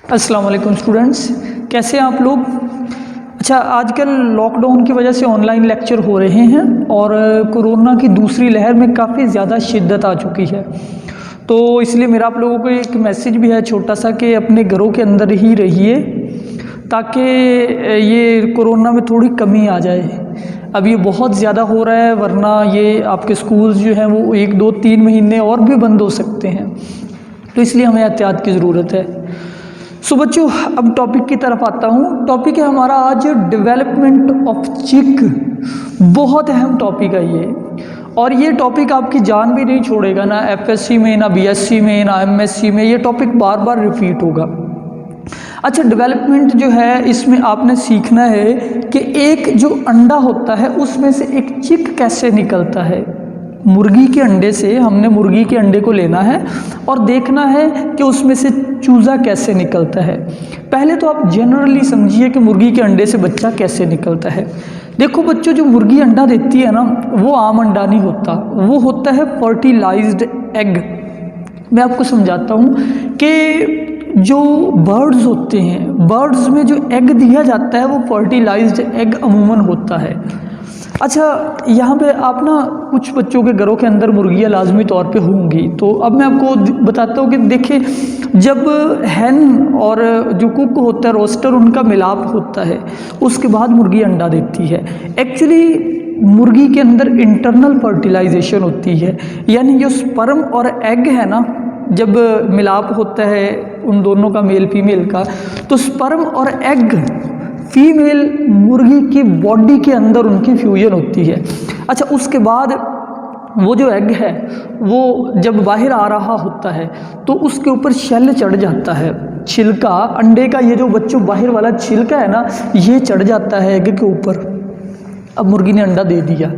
अस्सलाम वालेकुम स्टूडेंट्स, कैसे हैं आप लोग। अच्छा, आजकल लॉकडाउन की वजह से ऑनलाइन लेक्चर हो रहे हैं और कोरोना की दूसरी लहर में काफ़ी ज़्यादा शिद्दत आ चुकी है। तो इसलिए मेरा आप लोगों को एक मैसेज भी है छोटा सा कि अपने घरों के अंदर ही रहिए ताकि ये कोरोना में थोड़ी कमी आ जाए। अब ये बहुत ज़्यादा हो रहा है, वरना ये आपके स्कूल्स जो हैं वो 1, 2, 3 महीने और भी बंद हो सकते हैं। तो इसलिए हमें एहतियात की ज़रूरत है। सो बच्चों, अब टॉपिक की तरफ आता हूँ। टॉपिक है हमारा आज डेवलपमेंट ऑफ चिक। बहुत अहम टॉपिक है ये, और ये टॉपिक आपकी जान भी नहीं छोड़ेगा, ना एफएससी में, ना बीएससी में, ना एमएससी में। ये टॉपिक बार बार रिपीट होगा। अच्छा, डेवलपमेंट जो है इसमें आपने सीखना है कि एक जो अंडा होता है उसमें से एक चिक कैसे निकलता है। मुर्गी के अंडे से हमने मुर्गी के अंडे को लेना है और देखना है कि उसमें से चूज़ा कैसे निकलता है। पहले तो आप जनरली समझिए कि मुर्गी के अंडे से बच्चा कैसे निकलता है। देखो बच्चों, जो मुर्गी अंडा देती है ना, वो आम अंडा नहीं होता, वो होता है फर्टिलाइज्ड एग। मैं आपको समझाता हूँ कि जो बर्ड्स होते हैं, बर्ड्स में जो एग दिया जाता है वो फर्टिलाइज्ड एग अमूमन होता है। अच्छा, यहाँ पे आप ना कुछ बच्चों के घरों के अंदर मुर्गियाँ लाजमी तौर पे होंगी। तो अब मैं आपको बताता हूँ कि देखिए, जब हैन और जो कुक होता है, रोस्टर, उनका मिलाप होता है, उसके बाद मुर्गी अंडा देती है। एक्चुअली मुर्गी के अंदर इंटरनल फर्टिलाइजेशन होती है, यानी जो स्पर्म और एग है ना, जब मिलाप होता है उन दोनों का, मेल फीमेल का, तो स्पर्म और एग फीमेल मुर्गी की बॉडी के अंदर उनकी फ्यूजन होती है। अच्छा, उसके बाद वो जो एग है वो जब बाहर आ रहा होता है तो उसके ऊपर शेल चढ़ जाता है, छिलका अंडे का। ये जो बच्चों बाहर वाला छिलका है ना, ये चढ़ जाता है एग के ऊपर। अब मुर्गी ने अंडा दे दिया।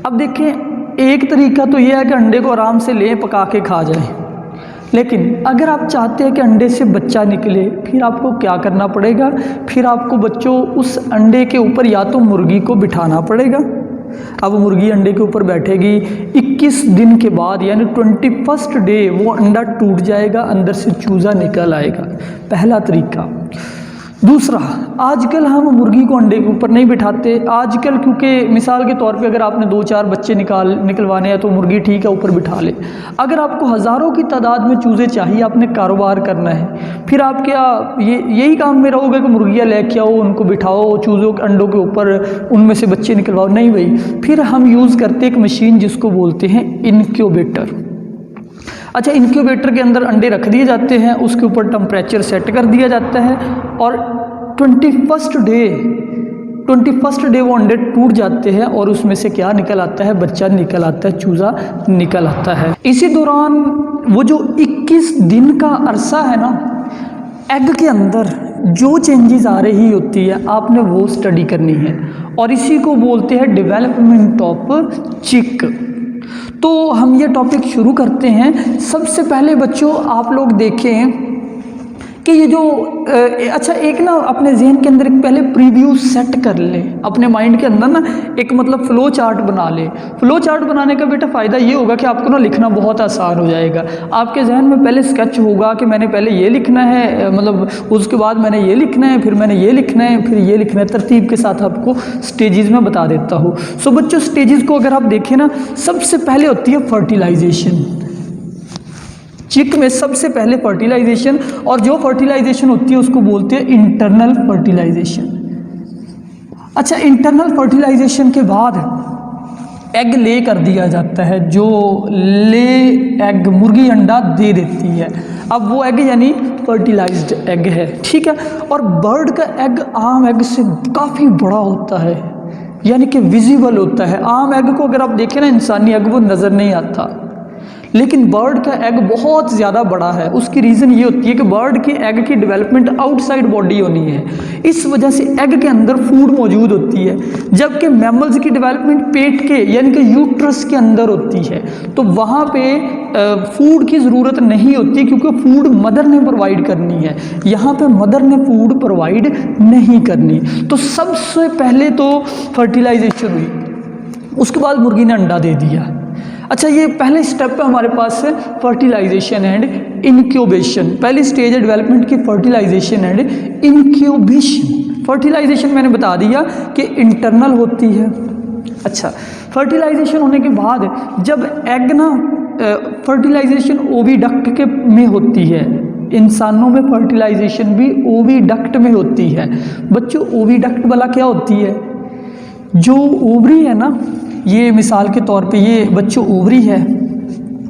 अब देखें, एक तरीका तो ये है कि अंडे को आराम से लें, पका के खा जाए। लेकिन अगर आप चाहते हैं कि अंडे से बच्चा निकले, फिर आपको क्या करना पड़ेगा? फिर आपको बच्चों उस अंडे के ऊपर या तो मुर्गी को बिठाना पड़ेगा। अब मुर्गी अंडे के ऊपर बैठेगी, 21 दिन के बाद यानी 21st डे वो अंडा टूट जाएगा, अंदर से चूज़ा निकल आएगा। पहला तरीका। दूसरा, आजकल हम मुर्गी को अंडे के ऊपर नहीं बिठाते आजकल, क्योंकि मिसाल के तौर पे अगर आपने 2-4 बच्चे निकलवाने हैं तो मुर्गी ठीक है ऊपर बिठा ले। अगर आपको हज़ारों की तादाद में चूज़े चाहिए, आपने कारोबार करना है, फिर आप क्या यही काम में रहोगे कि मुर्गियाँ लेके आओ, उनको बिठाओ, चूज़ों के अंडों के ऊपर उनमें से बच्चे निकलवाओ? नहीं भाई, फिर हम यूज़ करते एक मशीन जिसको बोलते हैं इनक्यूबेटर। अच्छा, इनक्यूबेटर के अंदर अंडे रख दिए जाते हैं, उसके ऊपर टेम्परेचर सेट कर दिया जाता है और 21st डे वो अंडे टूट जाते हैं और उसमें से क्या निकल आता है? बच्चा निकल आता है, चूज़ा निकल आता है। इसी दौरान वो जो 21 दिन का अरसा है ना, एग के अंदर जो चेंजेस आ रही होती है आपने वो स्टडी करनी है, और इसी को बोलते हैं डेवलपमेंट ऑफ चिक। तो हम ये टॉपिक शुरू करते हैं। सबसे पहले बच्चों आप लोग देखें कि ये जो अच्छा, एक ना अपने जहन के अंदर एक पहले प्रीव्यू सेट कर ले, अपने माइंड के अंदर ना एक मतलब फ़्लो चार्ट बना ले। फ़्लो चार्ट बनाने का बेटा फ़ायदा ये होगा कि आपको ना लिखना बहुत आसान हो जाएगा। आपके जहन में पहले स्केच होगा कि मैंने पहले ये लिखना है, मतलब उसके बाद मैंने ये लिखना है, फिर मैंने ये लिखना है, फिर ये लिखना है। तरतीब के साथ आपको स्टेजेस में बता देता हूँ। सो बच्चों, स्टेजेस को अगर आप देखें ना, सबसे पहले होती है फर्टिलाइजेशन। चिक में सबसे पहले फर्टिलाइजेशन, और जो फर्टिलाइजेशन होती है उसको बोलते हैं इंटरनल फर्टिलाइजेशन। अच्छा, इंटरनल फर्टिलाइजेशन के बाद एग ले कर दिया जाता है, जो ले एग मुर्गी अंडा दे देती है। अब वो एग यानी फर्टिलाइज्ड एग है, ठीक है। और बर्ड का एग आम एग से काफ़ी बड़ा होता है, यानी कि विजिबल होता है। आम एग को अगर आप देखें ना, इंसानी एग, वो नज़र नहीं आता, लेकिन बर्ड का एग बहुत ज़्यादा बड़ा है। उसकी रीज़न ये होती है कि बर्ड के एग की डेवलपमेंट आउटसाइड बॉडी होनी है, इस वजह से एग के अंदर फूड मौजूद होती है, जबकि मैमल्स की डेवलपमेंट पेट के यानी कि यूट्रस के अंदर होती है। तो वहाँ पे फूड की ज़रूरत नहीं होती, क्योंकि फूड मदर ने प्रोवाइड करनी है। यहाँ पे मदर ने फूड प्रोवाइड नहीं करनी। तो सबसे पहले तो फर्टिलाइजेशन हुई, उसके बाद मुर्गी ने अंडा दे दिया। अच्छा, ये पहले स्टेप पे हमारे पास है फर्टिलाइजेशन एंड इनक्यूबेशन। पहली स्टेज है डेवलपमेंट की फर्टिलाइजेशन एंड इनक्यूबेशन। फर्टिलाइजेशन मैंने बता दिया कि इंटरनल होती है। अच्छा, फर्टिलाइजेशन होने के बाद जब एग ना फर्टिलाइजेशन ओविडक्ट के में होती है। इंसानों में फर्टिलाइजेशन भी ओविडक्ट में होती है। बच्चों, ओविडक्ट वाला क्या होती है? जो ओवरी है ना, ये मिसाल के तौर पे ये बच्चों ओवरी है।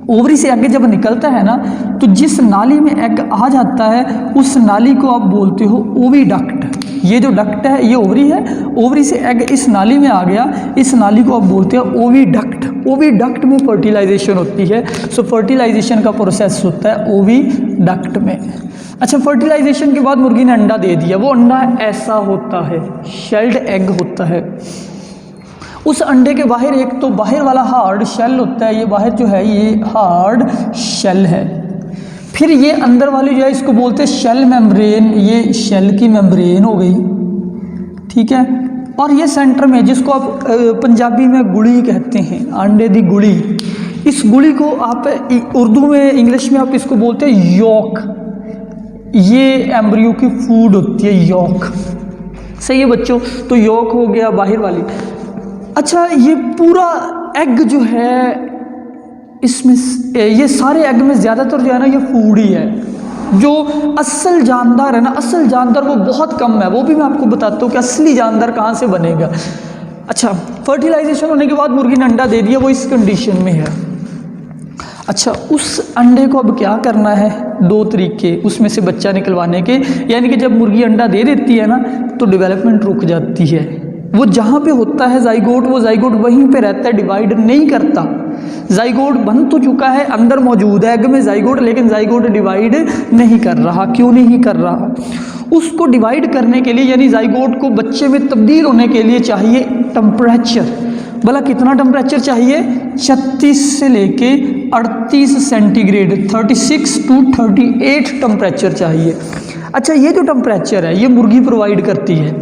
ओवरी से एग जब निकलता है ना, तो जिस नाली में एग आ जाता है उस नाली को आप बोलते हो ओविडक्ट। ये जो डक्ट है ये ओवरी है, ओवरी से एग इस नाली में आ गया, इस नाली को आप बोलते हैं ओविडक्ट। ओविडक्ट में फर्टिलाइजेशन होती है। सो फर्टिलाइजेशन का प्रोसेस होता है ओविडक्ट में। अच्छा, फर्टिलाइजेशन के बाद मुर्गी ने अंडा दे दिया। वो अंडा ऐसा होता है, शेल्ड एग होता है। उस अंडे के बाहर एक तो बाहर वाला हार्ड शेल होता है, ये बाहर जो है ये हार्ड शेल है। फिर ये अंदर वाली जो है इसको बोलते हैं शेल मेम्ब्रेन, ये शेल की मेम्ब्रेन हो गई, ठीक है। और ये सेंटर में जिसको आप पंजाबी में गुड़ी कहते हैं, अंडे दी गुड़ी, इस गुड़ी को आप उर्दू में इंग्लिश में आप इसको बोलते हैं यॉक। ये एम्ब्रियो की फूड होती है यॉक, सही है बच्चों। तो यॉक हो गया बाहर वाली। अच्छा, ये पूरा एग जो है इसमें ये सारे एग में ज़्यादातर जो है ना ये फूड ही है। जो असल जानदार है ना, असल जानदार वो बहुत कम है। वो भी मैं आपको बताता हूँ कि असली जानदार कहाँ से बनेगा। अच्छा, फर्टिलाइजेशन होने के बाद मुर्गी ने अंडा दे दिया, वो इस कंडीशन में है। अच्छा, उस अंडे को अब क्या करना है? दो तरीके उसमें से बच्चा निकलवाने के। यानी कि जब मुर्गी अंडा दे देती है ना तो डेवलपमेंट रुक जाती है। वो जहाँ पे होता है जाइगोट, वो जाइगोट वहीं पे रहता है, डिवाइड नहीं करता। जाइगोट बन तो चुका है, अंदर मौजूद है एग में जाइगोट, लेकिन जाइगोट डिवाइड नहीं कर रहा। क्यों नहीं कर रहा? उसको डिवाइड करने के लिए यानी जाइगोट को बच्चे में तब्दील होने के लिए चाहिए टेम्परेचर। भला कितना टेम्परेचर चाहिए? 36 से लेके 38 सेंटीग्रेड, 36 to 38 टेम्परेचर चाहिए। अच्छा, ये जो टेम्परेचर है ये मुर्गी प्रोवाइड करती है।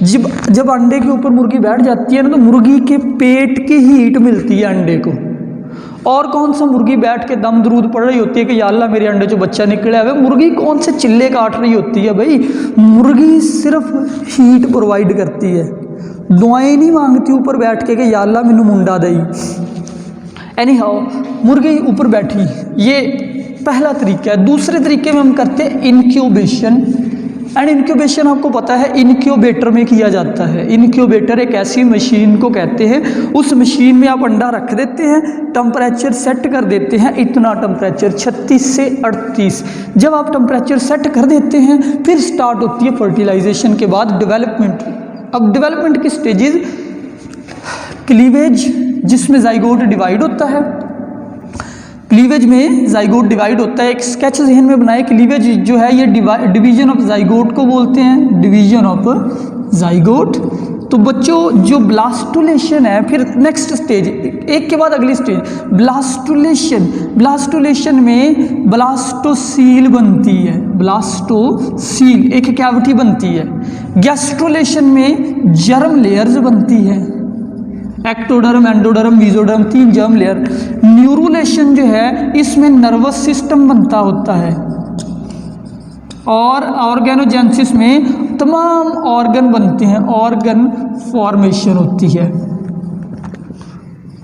जब अंडे के ऊपर मुर्गी बैठ जाती है ना, तो मुर्गी के पेट की हीट मिलती है अंडे को। और कौन सा मुर्गी बैठ के दम दरूद पड़ रही होती है कि या अल्लाह मेरे अंडे जो बच्चा निकला है। मुर्गी कौन से चिल्ले काट रही होती है भाई? मुर्गी सिर्फ हीट प्रोवाइड करती है, दुआएं नहीं मांगती ऊपर बैठ के कि या अल्लाह मैनू मुंडा दई। एनी हाउ, मुर्गी ऊपर बैठी, ये पहला तरीका है। दूसरे तरीके में हम करते हैं इनक्यूबेशन। एंड इनक्यूबेशन आपको पता है इनक्यूबेटर में किया जाता है। इनक्यूबेटर एक ऐसी मशीन को कहते हैं, उस मशीन में आप अंडा रख देते हैं, टेम्परेचर सेट कर देते हैं, इतना टेम्परेचर 36 से 38। जब आप टेम्परेचर सेट कर देते हैं फिर स्टार्ट होती है फर्टिलाइजेशन के बाद डेवलपमेंट। अब डेवलपमेंट की स्टेजेस, क्लीवेज जिसमें जाइगोट डिवाइड होता है, क्लीवेज में जाइगोट डिवाइड होता है। एक स्केच जहन में बनाए, क्लीवेज जो है ये डिवीजन ऑफ जाइगोट को बोलते हैं, डिवीजन ऑफ जाइगोट। तो बच्चों जो ब्लास्टुलेशन है, फिर नेक्स्ट स्टेज, एक के बाद अगली स्टेज ब्लास्टुलेशन। ब्लास्टुलेशन में ब्लास्टोसील बनती है, ब्लास्टोसील एक कैविटी बनती है। गैस्ट्रोलेशन में जर्म लेयर्स बनती है, ectoderm, endoderm, mesoderm, 3 germ layer. Neurulation जो है इसमें नर्वस सिस्टम बनता होता है। और ऑर्गेनोजेनेसिस में तमाम ऑर्गन बनते हैं, ऑर्गन फॉर्मेशन होती है।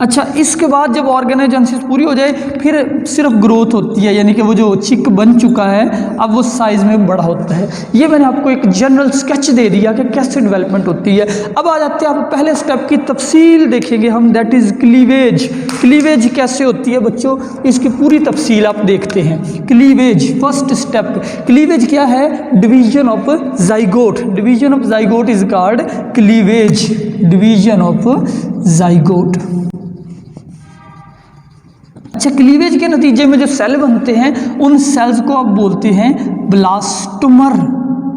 अच्छा, इसके बाद जब ऑर्गेनोजेनेसिस पूरी हो जाए फिर सिर्फ ग्रोथ होती है, यानी कि वो जो चिक बन चुका है अब वो साइज़ में बड़ा होता है। ये मैंने आपको एक जनरल स्केच दे दिया कि कैसे डेवलपमेंट होती है। अब आ जाते हैं आप पहले स्टेप की तफसील देखेंगे हम, दैट इज़ क्लीवेज। क्लीवेज कैसे होती है बच्चों, इसकी पूरी तफसील आप देखते हैं। Cleavage first step. क्लीवेज क्या है? Division of zygote. Division of zygote is called cleavage, division of zygote. अच्छा, क्लीवेज के नतीजे में जो सेल बनते हैं उन सेल्स को आप बोलते हैं ब्लास्टोमर।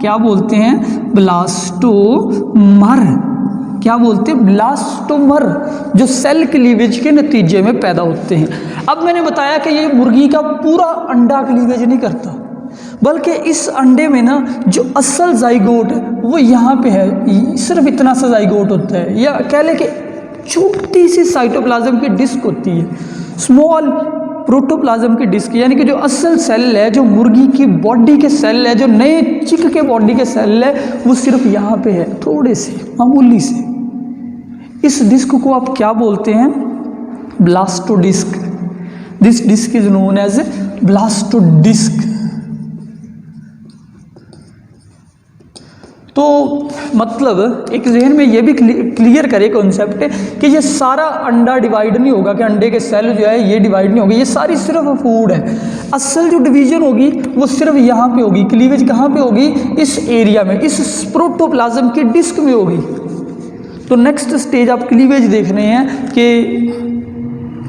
क्या बोलते हैं? ब्लास्टोमर। क्या बोलते हैं? ब्लास्टोमर, जो सेल क्लीवेज के नतीजे में पैदा होते हैं। अब मैंने बताया कि ये मुर्गी का पूरा अंडा क्लीवेज नहीं करता, बल्कि इस अंडे में ना जो असल जाइगोट है वो यहाँ पे है, सिर्फ इतना सा जाइगोट होता है, या कह लें कि छोटी सी साइटोप्लाज्म की डिस्क होती है। स्मॉल प्रोटोप्लाज्म की डिस्क, यानी कि जो असल सेल है, जो मुर्गी की बॉडी के सेल है, जो नए चिक के बॉडी के सेल है, वो सिर्फ यहाँ पे है, थोड़े से, मामूली से। इस डिस्क को आप क्या बोलते हैं? Blastodisc. This disc is known as blastodisc. तो मतलब एक जहन में ये भी क्लियर करे कॉन्सेप्ट कि ये सारा अंडा डिवाइड नहीं होगा, कि अंडे के सेल जो है ये डिवाइड नहीं होगी, ये सारी सिर्फ फूड है। असल जो डिवीजन होगी वो सिर्फ यहाँ पे होगी। क्लीवेज कहाँ पे होगी? इस एरिया में, इस प्रोटोप्लाज्म की डिस्क में होगी। तो नेक्स्ट स्टेज आप क्लीवेज देख रहे हैं कि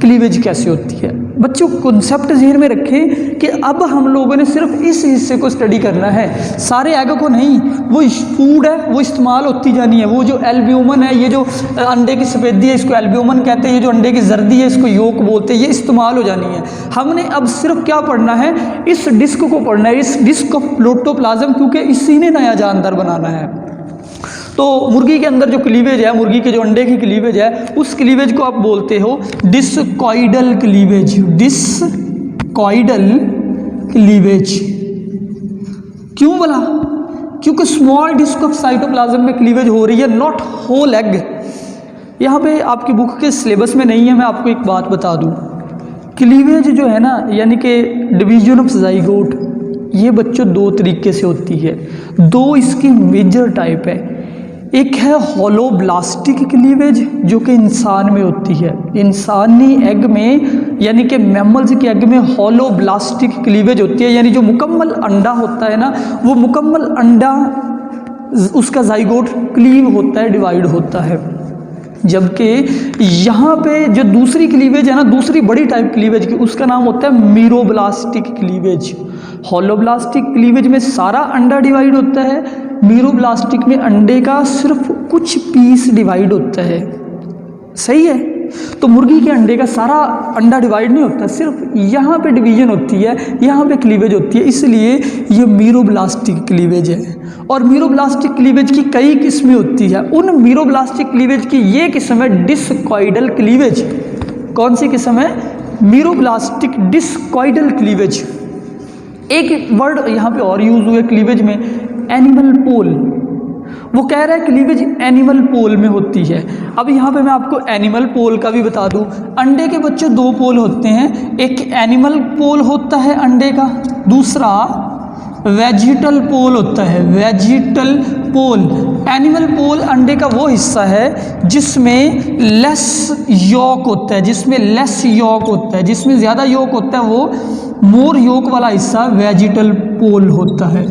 क्लीवेज कैसे होती है। बच्चों कॉन्सेप्ट ज़हन में रखें कि अब हम लोगों ने सिर्फ इस हिस्से को स्टडी करना है, सारे एग को नहीं। वो फूड है, वो इस्तेमाल होती जानी है। वो जो एल्ब्यूमन है, ये जो अंडे की सफ़ेदी है इसको एल्ब्यूमन कहते हैं, ये जो अंडे की जर्दी है इसको योक बोलते हैं, ये इस्तेमाल हो जानी है। हमने अब सिर्फ क्या पढ़ना है? इस डिस्क को पढ़ना है, इस डिस्क ऑफ प्रोटोप्लाज्म, क्योंकि इसी ने नया जानदार बनाना है। तो मुर्गी के अंदर जो क्लीवेज है, मुर्गी के जो अंडे की क्लीवेज है, उस क्लीवेज को आप बोलते हो डिस्कॉइडल क्लीवेज। डिस्कॉइडल क्लीवेज क्यों बोला? क्योंकि स्मॉल डिस्क ऑफ साइटोप्लाज्म में क्लीवेज हो रही है, नॉट होल एग। यहाँ पे आपकी बुक के सिलेबस में नहीं है। मैं आपको एक बात बता दूँ, क्लीवेज जो है ना, यानी कि डिवीजन ऑफ ज़ाइगोट, ये बच्चों दो तरीके से होती है। दो इसकी मेजर टाइप है। एक है होलोब्लास्टिक क्लीवेज, जो कि इंसान में होती है। इंसानी एग में, यानी कि मैमल्स के एग में होलोब्लास्टिक क्लीवेज होती है, यानी जो मुकम्मल अंडा होता है ना, वो मुकम्मल अंडा उसका ज़ाइगोट क्लीव होता है, डिवाइड होता है। जबकि यहाँ पे जो दूसरी क्लीवेज है ना, दूसरी बड़ी टाइप क्लीवेज की, उसका नाम होता है मीरोब्लास्टिक क्लीवेज। होलोब्लास्टिक क्लीवेज में सारा अंडा डिवाइड होता है, मीरोब्लास्टिक में अंडे का सिर्फ कुछ पीस डिवाइड होता है। सही है? तो मुर्गी के अंडे का सारा अंडा डिवाइड नहीं होता, सिर्फ यहाँ पे डिवीजन होती है, यहाँ पे क्लीवेज होती है, इसलिए ये मीरोब्लास्टिक क्लीवेज है। और मीरोब्लास्टिक क्लीवेज की कई किस्में होती है। उन मीरोब्लास्टिक क्लीवेज की ये किस्म है डिस्कॉइडल क्लीवेज। कौन सी किस्म है? Meroblastic discoidal cleavage. एक वर्ड यहाँ पे और यूज हुए क्लीवेज में, एनिमल पोल। वो कह रहा है क्लीवेज एनिमल पोल में होती है। अब यहाँ पे मैं आपको एनिमल पोल का भी बता दूँ। अंडे के बच्चों दो पोल होते हैं, एक एनिमल पोल होता है अंडे का, दूसरा वेजिटल पोल होता है। वेजिटल पोल, एनिमल पोल अंडे का वो हिस्सा है जिसमें लेस यॉक होता है, जिसमें लेस यॉक होता है, जिसमें ज़्यादा यॉक होता है, वो मोर यॉक वाला हिस्सा वेजिटल पोल होता है।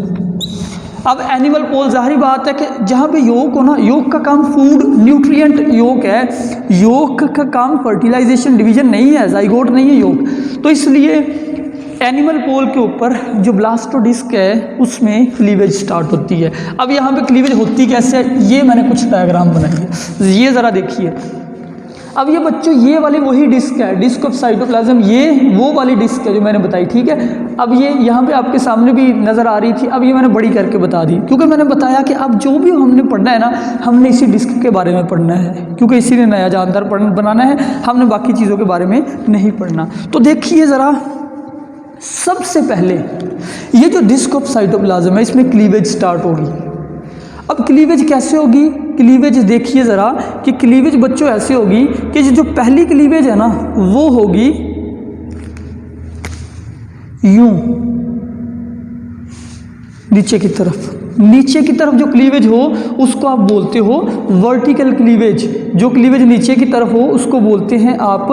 अब एनिमल पोल, जाहिर बात है कि जहाँ पे यॉक हो ना, यॉक का काम फूड न्यूट्रिएंट यॉक है, यॉक का काम फर्टिलाइजेशन डिवीजन नहीं है, ज़ाइगोट नहीं है यॉक। तो इसलिए एनिमल पोल के ऊपर जो ब्लास्टोडिस्क है उसमें क्लीवेज स्टार्ट होती है। अब यहाँ पे क्लीवेज होती कैसे है, ये मैंने कुछ डायग्राम बनाई है, ये ज़रा देखिए। अब ये बच्चों ये वाली वही डिस्क है, डिस्क ऑफ साइटोप्लाज्म, ये वो वाली डिस्क है जो मैंने बताई, ठीक है। अब ये यहाँ पे आपके सामने भी नज़र आ रही थी, अब ये मैंने बड़ी करके बता दी, क्योंकि मैंने बताया कि अब जो भी हमने पढ़ना है ना, हमने इसी डिस्क के बारे में पढ़ना है, क्योंकि इसी ने नया जानदार बनाना है, हमने बाकी चीज़ों के बारे में नहीं पढ़ना। तो देखिए ज़रा, सबसे पहले ये जो डिस्क ऑफ साइटोप्लाज्म है, इसमें क्लीवेज स्टार्ट होगी। अब क्लीवेज कैसे होगी? क्लीवेज देखिए ज़रा कि क्लीवेज बच्चों ऐसे होगी कि जो पहली क्लीवेज है ना, वो होगी यूं नीचे की तरफ। नीचे की तरफ जो क्लीवेज हो उसको आप बोलते हो वर्टिकल क्लीवेज। जो क्लीवेज नीचे की तरफ हो उसको बोलते हैं आप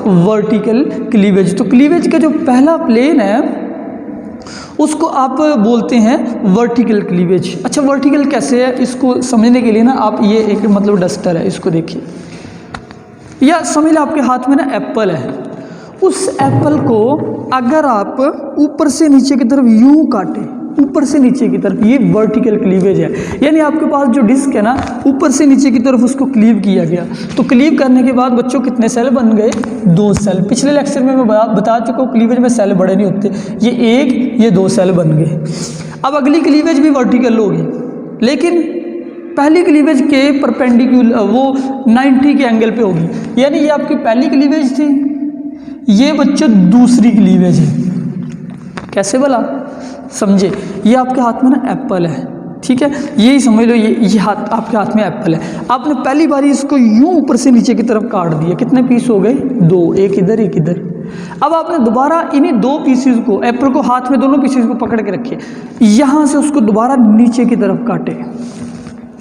वर्टिकल क्लीवेज। तो क्लीवेज का जो पहला प्लेन है उसको आप बोलते हैं वर्टिकल क्लीवेज। अच्छा, वर्टिकल कैसे है, इसको समझने के लिए ना आप ये एक मतलब डस्टर है, इसको देखिए, या समझ लो आपके हाथ में ना एप्पल है, उस एप्पल को अगर आप ऊपर से नीचे की तरफ यूं काटें, ऊपर से नीचे की तरफ, ये वर्टिकल क्लीवेज है। यानी आपके पास जो डिस्क है ना, ऊपर से नीचे की तरफ उसको क्लीव किया गया। तो क्लीव करने के बाद बच्चों कितने सेल बन गए? 2 सेल। पिछले लेक्चर में मैं बता चुका हूँ क्लीवेज में सेल बड़े नहीं होते, ये 1 ये 2 सेल बन गए। अब अगली क्लीवेज भी वर्टिकल होगी, लेकिन पहली क्लीवेज के परपेंडिकुलर, वो 90 के एंगल पे होगी। यानी ये आपकी पहली क्लीवेज थी, ये बच्चों दूसरी क्लीवेज है। कैसे भला समझे, ये आपके हाथ में ना एप्पल है, ठीक है, यही समझ लो, ये हाथ आपके हाथ में एप्पल है। आपने पहली बारी इसको यूं ऊपर से नीचे की तरफ काट दिया, कितने पीस हो गए? 2, एक इधर एक इधर। अब आपने दोबारा इन्हीं 2 पीसेस को, एप्पल को हाथ में दोनों पीसेस को पकड़ के रखे, यहाँ से उसको दोबारा नीचे की तरफ काटे,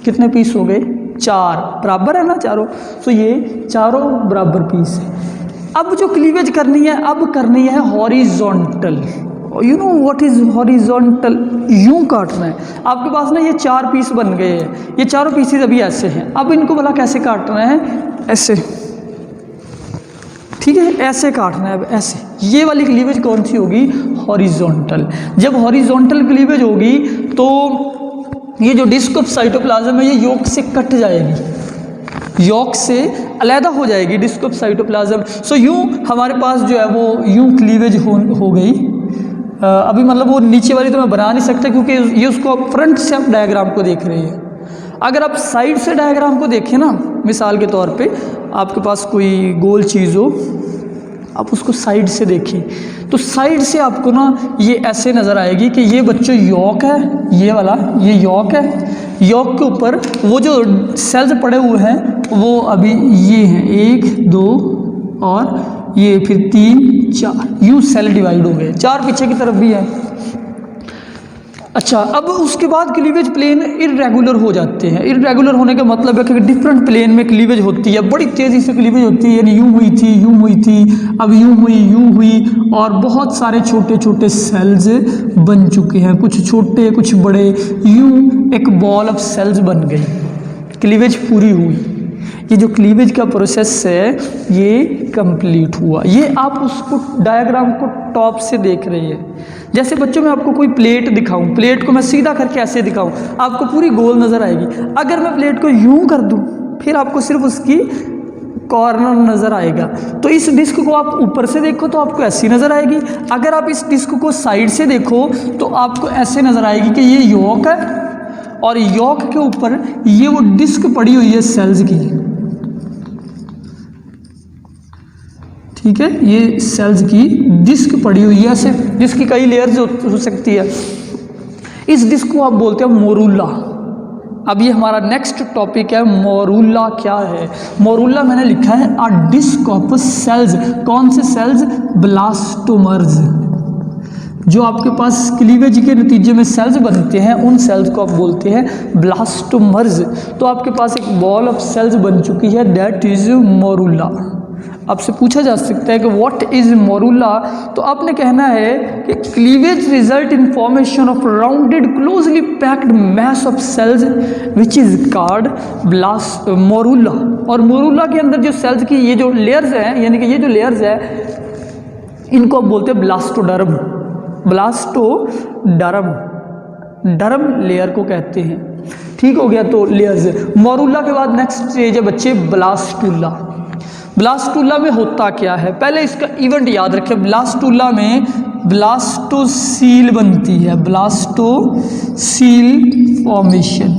कितने पीस हो गए? 4। बराबर है ना चारों, तो ये चारों बराबर पीस है। अब जो क्लीवेज करनी है, अब करनी है horizontal. You know what is horizontal? यूं काटना है। आपके पास ना ये 4 पीस बन गए हैं, ये चारों पीसेस अभी ऐसे हैं। अब इनको भला कैसे काटना है? ऐसे, ठीक है, ऐसे काटना है, ऐसे। ये वाली क्लीवेज कौन सी होगी? हॉरिजॉन्टल। जब हॉरिजॉन्टल क्लीवेज होगी तो ये जो डिस्क ऑफ साइटोप्लाज्म है ये योक से कट जाएगी, योक से अलहदा हो जाएगी डिस्क ऑफ साइटोप्लाज्म। सो यूं हमारे पास जो है वो यूं क्लीवेज हो गई। अभी मतलब वो नीचे वाली तो मैं बना नहीं सकता क्योंकि ये उसको फ्रंट से आप डायग्राम को देख रहे हैं। अगर आप साइड से डायग्राम को देखें ना, मिसाल के तौर पे आपके पास कोई गोल चीज़ हो, आप उसको साइड से देखें तो साइड से आपको ना ये ऐसे नज़र आएगी कि ये बच्चों यॉक है, ये वाला ये यॉक है। यॉक के ऊपर वो जो सेल्स पड़े हुए हैं वो अभी ये हैं 1, 2 और ये फिर 3, 4, यूँ सेल डिवाइड हो गए। 4 पीछे की तरफ भी है। अच्छा, अब उसके बाद क्लीवेज प्लेन इरेगुलर हो जाते हैं। इरेगुलर होने का मतलब है कि डिफरेंट प्लेन में क्लीवेज होती है, बड़ी तेज़ी से क्लीवेज होती है, यानी यूँ हुई थी, यूँ हुई थी, अब यूँ हुई और बहुत सारे छोटे छोटे सेल्स बन चुके हैं, कुछ छोटे कुछ बड़े, यूँ एक बॉल ऑफ सेल्स बन गई, क्लीवेज पूरी हुई। ये जो क्लीवेज का प्रोसेस है ये कंप्लीट हुआ। ये आप उसको डायग्राम को टॉप से देख रहे हैं। जैसे बच्चों मैं आपको कोई प्लेट दिखाऊं, प्लेट को मैं सीधा करके ऐसे दिखाऊं, आपको पूरी गोल नज़र आएगी। अगर मैं प्लेट को यूं कर दूं फिर आपको सिर्फ उसकी कॉर्नर नज़र आएगा। तो इस डिस्क को आप ऊपर से देखो तो आपको ऐसी नज़र आएगी, अगर आप इस डिस्क को साइड से देखो तो आपको ऐसे नज़र आएगी कि ये यॉक है और यॉक के ऊपर ये वो डिस्क पड़ी हुई है सेल्स की, ठीक है, ये सेल्स की डिस्क पड़ी हुई है, ऐसे जिसकी कई लेयर्स हो सकती है। इस डिस्क को आप बोलते हैं मोरूला। अब ये हमारा नेक्स्ट टॉपिक है, मोरूला क्या है? मोरूला मैंने लिखा है अ डिस्क ऑफ सेल्स। कौन से सेल्स? ब्लास्टोमर्स। जो आपके पास क्लीवेज के नतीजे में सेल्स बनते हैं उन सेल्स को आप बोलते हैं ब्लास्टोमर्स। तो आपके पास एक बॉल ऑफ सेल्स बन चुकी है, दैट इज मोरूला। आपसे पूछा जा सकता है कि व्हाट इज मोरूला, तो आपने कहना है कि cleavage result in formation of rounded closely packed mass of cells which is called morula. और मोरूला के अंदर जो सेल्स की ये जो लेयर्स हैं, यानी कि ये जो लेयर्स है इनको आप बोलते हैं ब्लास्टोडर्म। ब्लास्टोडर्म, डर्म लेयर को कहते हैं, ठीक हो गया। तो लेयर्स, मोरूला के बाद नेक्स्ट स्टेज है बच्चे ब्लास्टुला। ब्लास्टुला में होता क्या है? पहले इसका इवेंट याद रखें। ब्लास्टुला में ब्लास्टोसील बनती है, ब्लास्टोसील फॉर्मेशन।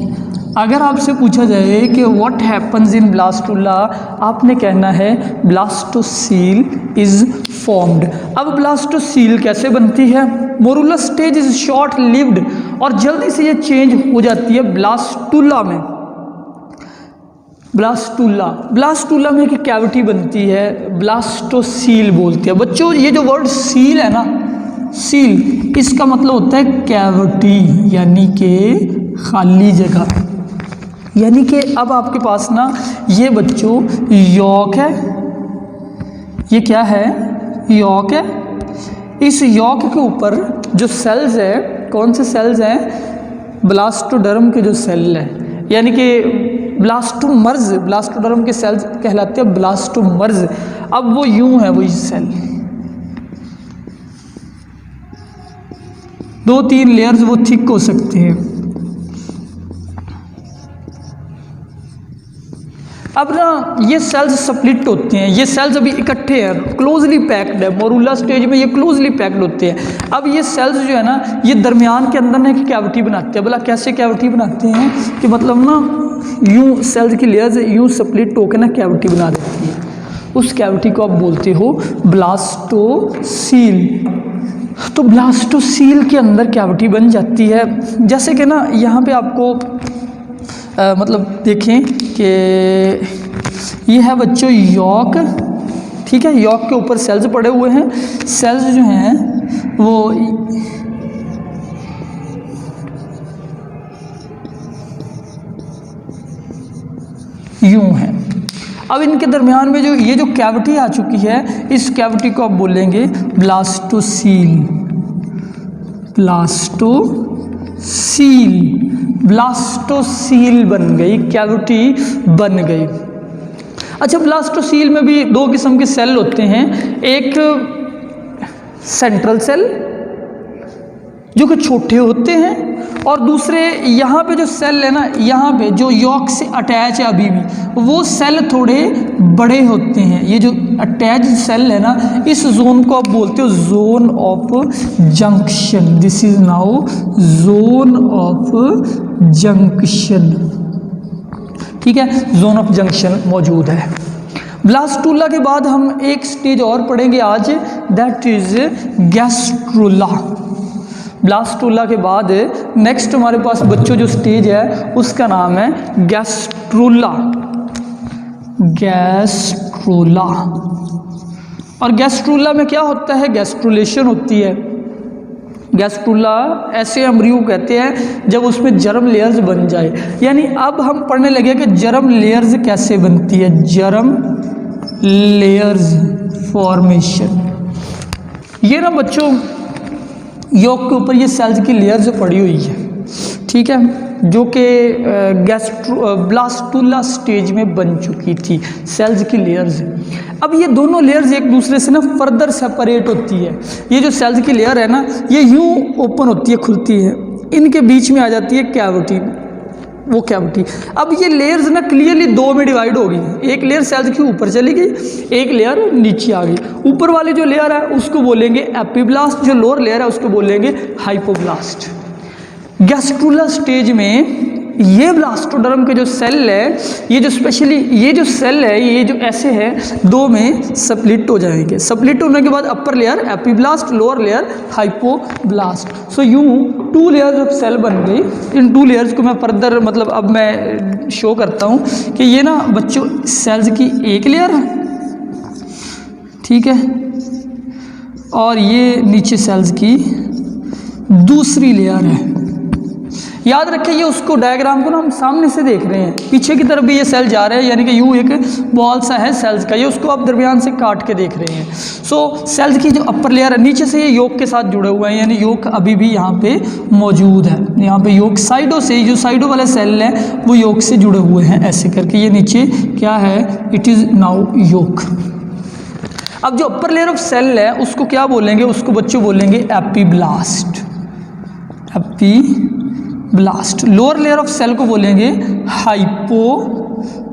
अगर आपसे पूछा जाए कि व्हाट हैपन्स इन ब्लास्टुला, आपने कहना है ब्लास्टोसील इज फॉर्म्ड। अब ब्लास्टोसील कैसे बनती है? Morula stage is short lived और जल्दी से ये चेंज हो जाती है ब्लास्टुला में। ब्लास्टुला में एक कैविटी बनती है, ब्लास्टोसील बोलते हैं। बच्चों ये जो वर्ड सील है ना, सील, इसका मतलब होता है कैविटी, यानी कि खाली जगह। यानी कि अब आपके पास ना ये बच्चों यॉक है, ये क्या है? यॉक है। इस यॉक के ऊपर जो सेल्स है, कौन से सेल्स हैं? ब्लास्टोडर्म के जो सेल है, यानी कि ब्लास्टोमर्स, ब्लास्टोडर्म के सेल्स कहलाते हैं ब्लास्टोमर्स। अब वो यूं है, वही सेल, 2-3 लेयर्स वो थिक हो सकते हैं। अब ना ये सेल्स स्प्लिट होते हैं, ये सेल्स अभी इकट्ठे हैं, क्लोजली पैक्ड है। मोरूला स्टेज में ये क्लोजली पैक्ड होते हैं। अब ये सेल्स जो है ना, ये दरमियान के अंदर ना एक कैविटी बनाते हैं। बोला कैसे कैविटी बनाते हैं? कि मतलब ना यूं सेल्स की लेयर्स यूं स्प्लिट होकर ना कैविटी बना देती है। उस कैविटी को आप बोलते हो ब्लास्टोसील। तो ब्लास्टोसील के अंदर कैविटी बन जाती है। जैसे कि ना यहाँ पे आपको मतलब देखें कि ये है बच्चों यॉक, ठीक है। यॉक के ऊपर सेल्स पड़े हुए हैं। सेल्स जो हैं वो यूं हैं। अब इनके दरमियान में जो ये जो कैविटी आ चुकी है, इस कैविटी को आप बोलेंगे ब्लास्टोसील। ब्लास्टोसील, ब्लास्टोसील बन गई, कैविटी बन गई। अच्छा, ब्लास्टोसील में भी दो किस्म के सेल होते हैं। एक सेंट्रल सेल जो कि छोटे होते हैं, और दूसरे यहाँ पे जो सेल है ना, यहाँ पे जो यॉक से अटैच है अभी भी, वो सेल थोड़े बड़े होते हैं। ये जो अटैच सेल है ना, इस जोन को आप बोलते हो zone of junction. This is now zone of junction, ठीक है। जोन ऑफ जंक्शन मौजूद है। ब्लास्टुला के बाद हम एक स्टेज और पढ़ेंगे आज, दैट इज गैस्ट्रुला। ब्लास्टुला के बाद नेक्स्ट हमारे पास बच्चों जो स्टेज है उसका नाम है गैस्ट्रुला। गैस्ट्रुला। और गैस्ट्रुला में क्या होता है? गैस्ट्रुलेशन होती है। गैस्ट्रुला ऐसे एम्ब्रियो कहते हैं जब उसमें जर्म लेयर्स बन जाए। यानी अब हम पढ़ने लगे कि जर्म लेयर्स कैसे बनती है। Germ layers formation. ये ना बच्चों यॉक के ऊपर ये सेल्स की लेयर्स पड़ी हुई है, ठीक है, जो कि ब्लास्टुला स्टेज में बन चुकी थी, सेल्स की लेयर्स। अब ये दोनों लेयर्स एक दूसरे से ना फर्दर सेपरेट होती है। ये जो सेल्स की लेयर है ना, ये यूं ओपन होती है, खुलती है, इनके बीच में आ जाती है कैविटी, वो कैविटी। अब ये लेयर्स ना क्लियरली दो में डिवाइड हो गई। एक लेयर सेल्स के ऊपर चली गई, एक लेयर नीचे आ गई। ऊपर वाली जो लेयर है उसको बोलेंगे एपिब्लास्ट, जो लोअर लेयर है उसको बोलेंगे हाइपोब्लास्ट। गैस्ट्रुला स्टेज में ये ब्लास्टोडर्म के जो सेल है, ये जो स्पेशली ये जो सेल है, ये जो ऐसे है, दो में स्प्लिट हो जाएंगे। स्प्लिट होने के बाद upper layer epiblast, lower layer hypoblast. So यूं टू लेयर्स ऑफ सेल बन गई। इन टू लेयर्स को मैं फर्दर मतलब अब मैं शो करता हूँ कि ये ना बच्चों सेल्स की एक लेयर है, ठीक है, और ये नीचे सेल्स की दूसरी लेयर है। याद रखें, ये उसको डायग्राम को ना हम सामने से देख रहे हैं, पीछे की तरफ भी ये सेल जा रहे हैं, यानी कि यूं एक बॉल सा है सेल्स का, ये उसको आप दरमियान से काट के देख रहे हैं। सो सेल्स की जो अपर लेयर है, नीचे से ये योक के साथ जुड़े हुए हैं, यानी योक अभी भी यहाँ पे मौजूद है। यहाँ पे योक साइडों से, जो साइडों वाले सेल हैं वो योक से जुड़े हुए हैं ऐसे करके। ये नीचे क्या है? इट इज़ नाउ योक। अब जो अपर लेयर ऑफ सेल है उसको क्या बोलेंगे? उसको बच्चों बोलेंगे epiblast. Epiblast. Lower layer of cell को बोलेंगे हाइपोब्लास्ट।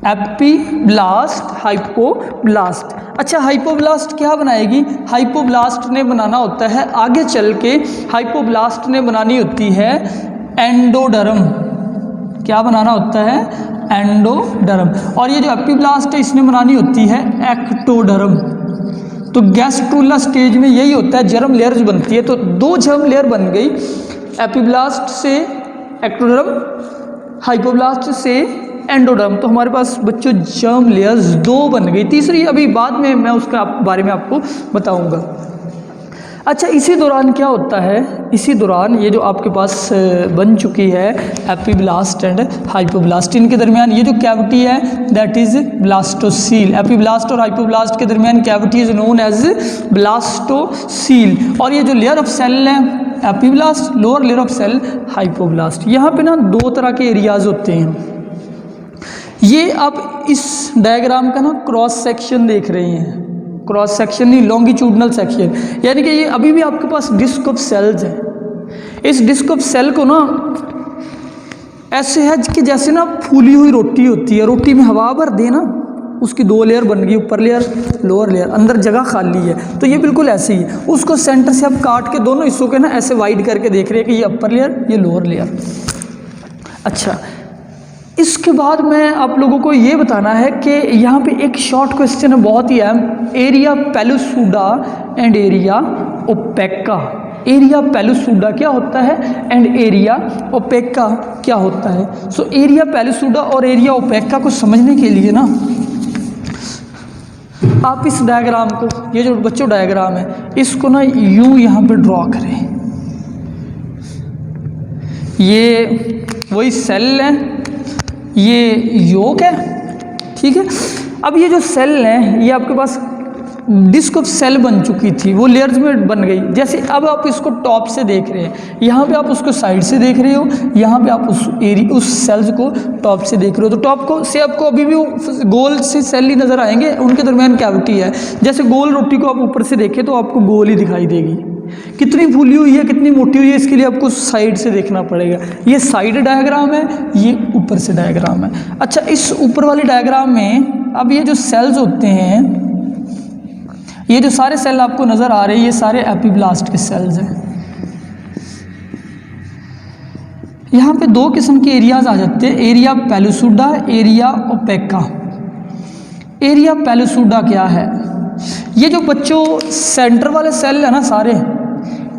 Epiblast, hypoblast. अच्छा, हाइपोब्लास्ट क्या बनाएगी? हाइपोब्लास्ट ने बनाना होता है आगे चल के, हाइपोब्लास्ट ने बनानी होती है एंडोडर्म। क्या बनाना होता है? एंडोडर्म। और ये जो एपिब्लास्ट है इसने बनानी होती है एक्टोडर्म। तो गैस्ट्रुला स्टेज में यही होता है, जर्म लेयर्स बनती है। तो दो जर्म लेयर बन गई, एपिब्लास्ट से एक्टोडर्म, हाइपोब्लास्ट से एंडोडर्म। तो हमारे पास बच्चों जर्म लेयर्स दो बन गई। तीसरी अभी बाद में मैं उसका बारे में आपको बताऊंगा। अच्छा, इसी दौरान क्या होता है? इसी दौरान ये जो आपके पास बन चुकी है एपिब्लास्ट एंड हाइपोब्लास्ट, इनके दरमियान ये जो कैविटी है दैट इज ब्लास्टोसील। एपिब्लास्ट और हाइपोब्लास्ट के दरमियान cavity is known as blastocoel. और ये जो लेयर ऑफ सेल है epiblast, lower layer of cell hypoblast. यहाँ पे ना दो तरह के एरियाज होते हैं। ये आप इस डायग्राम का ना क्रॉस सेक्शन देख रहे हैं, क्रॉस सेक्शन नहीं, लॉन्गिट्यूडनल सेक्शन, यानी कि ये अभी भी आपके पास डिस्क ऑफ सेल्स है। इस डिस्क ऑफ सेल को ना ऐसे है कि जैसे ना फूली हुई रोटी होती है, रोटी में हवा भर देना, उसकी दो लेयर बन गई, ऊपर लेयर, लोअर लेयर, अंदर जगह खाली है। तो ये बिल्कुल ऐसे ही है। उसको सेंटर से आप काट के दोनों हिस्सों के ना ऐसे वाइड करके देख रहे हैं कि ये अपर लेयर, ये लोअर लेयर। अच्छा, इसके बाद मैं आप लोगों को ये बताना है कि यहाँ पे एक शॉर्ट क्वेश्चन है, बहुत ही अहम, area pellucida and area opaca. Area pellucida क्या होता है एंड एरिया ओपेका क्या होता है। सो एरिया पेलुसुडा और एरिया ओपेका को समझने के लिए ना आप इस डायग्राम को, ये जो बच्चों डायग्राम है, इसको ना यूं यहाँ पे ड्रॉ करें। ये वही सेल है, ये योग है, ठीक है। अब ये जो सेल है ये आपके पास डिस्क ऑफ सेल बन चुकी थी, वो लेयर्स में बन गई। जैसे अब आप इसको टॉप से देख रहे हैं, यहाँ पे आप उसको साइड से देख रहे हो, यहाँ पे आप उस सेल्स को टॉप से देख रहे हो। तो टॉप को से आपको अभी भी गोल से सेल ही नज़र आएंगे, उनके दरमियान कैविटी है। जैसे गोल रोटी को आप ऊपर से देखें तो आपको गोल ही दिखाई देगी। कितनी फूली हुई है, कितनी मोटी हुई है, इसके लिए आपको साइड से देखना पड़ेगा। ये साइड डायग्राम है, ये ऊपर से डायग्राम है। अच्छा, इस ऊपर वाले डायग्राम में अब ये जो सेल्स होते हैं, ये जो सारे सेल आपको नज़र आ रहे हैं, ये सारे एपिब्लास्ट के सेल्स हैं। यहाँ पे दो किस्म के एरियाज आ जाते हैं, area पेलुसुडा, area opaca. Area pellucida क्या है? ये जो बच्चों सेंटर वाले सेल है ना सारे,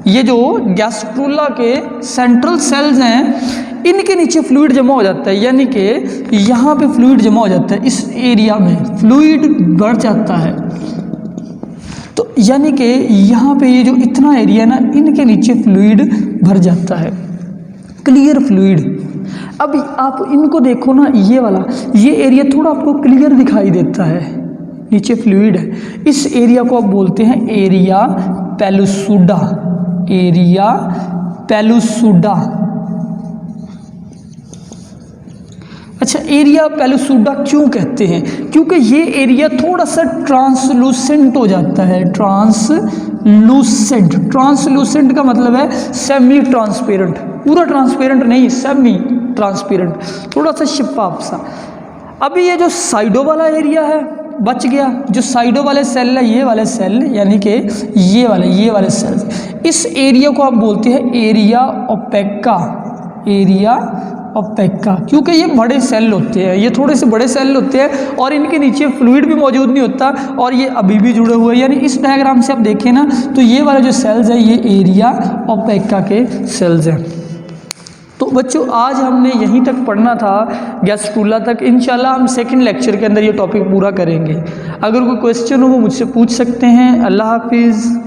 ये जो गैस्ट्रुला के सेंट्रल सेल्स हैं, इनके नीचे फ्लूइड जमा हो जाता है, यानी कि यहाँ पे फ्लूइड जमा हो जाता है। इस एरिया में फ्लूइड बढ़ जाता है, तो यानी कि यहाँ पे ये जो इतना एरिया है ना, इनके नीचे फ्लूइड भर जाता है, क्लियर फ्लूइड। अब आप इनको देखो ना, ये वाला ये एरिया थोड़ा आपको क्लियर दिखाई देता है, नीचे फ्लूइड है। इस एरिया को आप बोलते हैं एरिया पेलुसुडा, एरिया पेलुसुडा। अच्छा, एरिया पेलुसुडा क्यों कहते हैं? क्योंकि ये एरिया थोड़ा सा ट्रांसलूसेंट हो जाता है। ट्रांसलूसेंट, ट्रांसलूसेंट का मतलब है सेमी ट्रांसपेरेंट, पूरा ट्रांसपेरेंट नहीं, सेमी ट्रांसपेरेंट, थोड़ा सा शिफाफ सा। अभी ये जो साइडों वाला एरिया है बच गया, जो साइडों वाले सेल है, ये वाले सेल, यानी कि ये वाले सेल, इस एरिया को आप बोलते हैं एरिया ओपेका, एरिया ओपेका। क्योंकि ये बड़े सेल होते हैं, ये थोड़े से बड़े सेल होते हैं और इनके नीचे फ्लूइड भी मौजूद नहीं होता और ये अभी भी जुड़े हुए हैं। यानी इस डायग्राम से आप देखें ना, तो ये वाले जो सेल्स हैं ये एरिया ओपेका के सेल्स हैं। तो बच्चों, आज हमने यहीं तक पढ़ना था, गैस्ट्रुला तक। इंशाल्लाह हम सेकंड लेक्चर के अंदर ये टॉपिक पूरा करेंगे। अगर कोई क्वेश्चन हो वो मुझसे पूछ सकते हैं। अल्लाह हाफिज़।